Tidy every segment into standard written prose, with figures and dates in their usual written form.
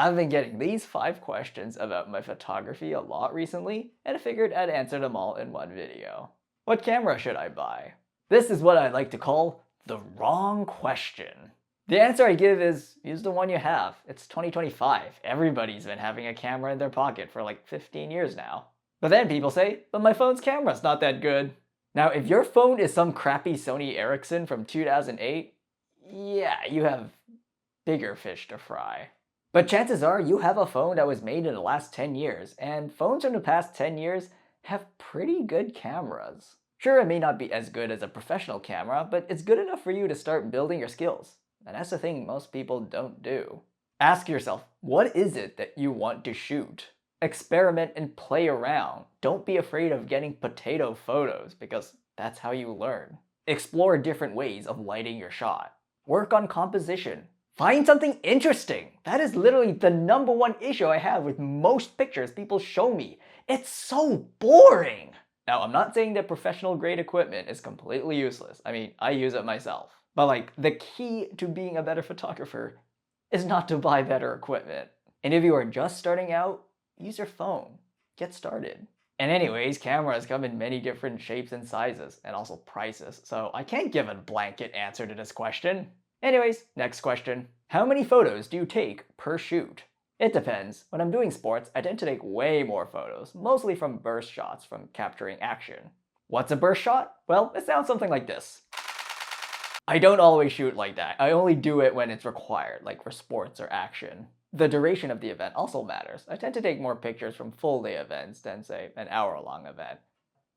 I've been getting these 5 questions about my photography a lot recently, and I figured I'd answer them all in one video. What camera should I buy? This is what I like to call the wrong question. The answer I give is, use the one you have. It's 2025. Everybody's been having a camera in their pocket for like 15 years now. But then people say, but my phone's camera's not that good. Now, if your phone is some crappy Sony Ericsson from 2008, yeah, you have bigger fish to fry. But chances are you have a phone that was made in the last 10 years, and phones from the past 10 years have pretty good cameras. Sure, it may not be as good as a professional camera, but it's good enough for you to start building your skills. And that's the thing most people don't do. Ask yourself, what is it that you want to shoot? Experiment and play around. Don't be afraid of getting potato photos, because that's how you learn. Explore different ways of lighting your shot. Work on composition. Find something interesting. That is literally the #1 issue I have with most pictures people show me. It's so boring. Now, I'm not saying that professional grade equipment is completely useless. I mean, I use it myself. But like, the key to being a better photographer is not to buy better equipment. And if you are just starting out, use your phone. Get started. And anyways, cameras come in many different shapes and sizes, and also prices, so I can't give a blanket answer to this question. Anyways, next question. How many photos do you take per shoot? It depends. When I'm doing sports, I tend to take way more photos, mostly from burst shots from capturing action. What's a burst shot? Well, it sounds something like this. I don't always shoot like that. I only do it when it's required, like for sports or action. The duration of the event also matters. I tend to take more pictures from full-day events than, say, an hour-long event.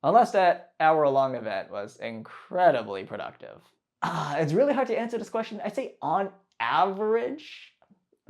Unless that hour-long event was incredibly productive. It's really hard to answer this question. I'd say on average,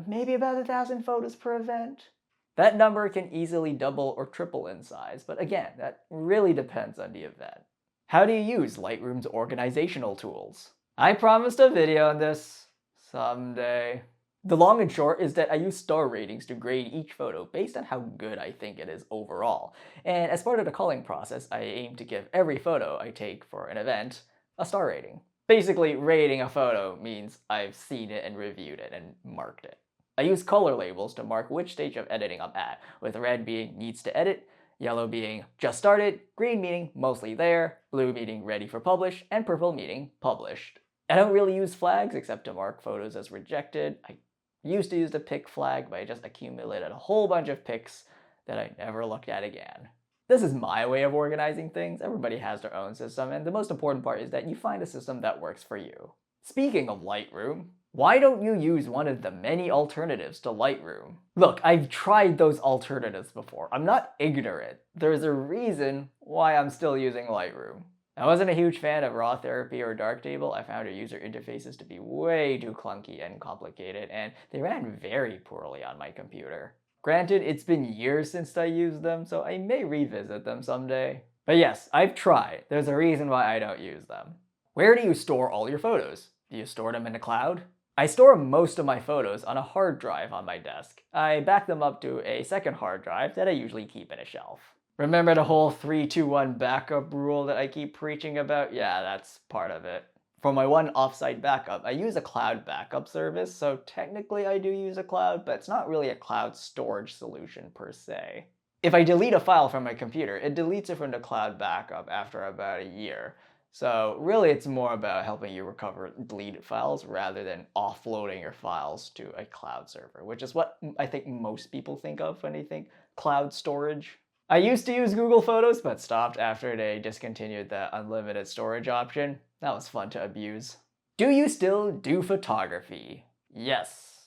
maybe about 1,000 photos per event. That number can easily double or triple in size, but again, that really depends on the event. How do you use Lightroom's organizational tools? I promised a video on this someday. The long and short is that I use star ratings to grade each photo based on how good I think it is overall. And as part of the culling process, I aim to give every photo I take for an event a star rating. Basically, rating a photo means I've seen it and reviewed it and marked it. I use color labels to mark which stage of editing I'm at, with red being needs to edit, yellow being just started, green meaning mostly there, blue meaning ready for publish, and purple meaning published. I don't really use flags except to mark photos as rejected. I used to use the pick flag, but I just accumulated a whole bunch of picks that I never looked at again. This is my way of organizing things. Everybody has their own system, and the most important part is that you find a system that works for you. Speaking of Lightroom, why don't you use one of the many alternatives to Lightroom? Look, I've tried those alternatives before. I'm not ignorant. There's a reason why I'm still using Lightroom. I wasn't a huge fan of Raw Therapy or Darktable. I found their user interfaces to be way too clunky and complicated, and they ran very poorly on my computer. Granted, it's been years since I used them, so I may revisit them someday. But yes, I've tried. There's a reason why I don't use them. Where do you store all your photos? Do you store them in the cloud? I store most of my photos on a hard drive on my desk. I back them up to a second hard drive that I usually keep in a shelf. Remember the whole 3-2-1 backup rule that I keep preaching about? Yeah, that's part of it. For my one offsite backup, I use a cloud backup service, so technically I do use a cloud, but it's not really a cloud storage solution per se. If I delete a file from my computer, it deletes it from the cloud backup after about a year. So really it's more about helping you recover deleted files rather than offloading your files to a cloud server, which is what I think most people think of when they think cloud storage. I used to use Google Photos, but stopped after they discontinued the unlimited storage option. That was fun to abuse. Do you still do photography? Yes.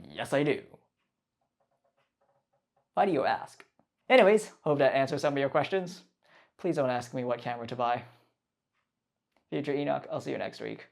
Yes, I do. Why do you ask? Anyways, hope that answers some of your questions. Please don't ask me what camera to buy. Future Enoch, I'll see you next week.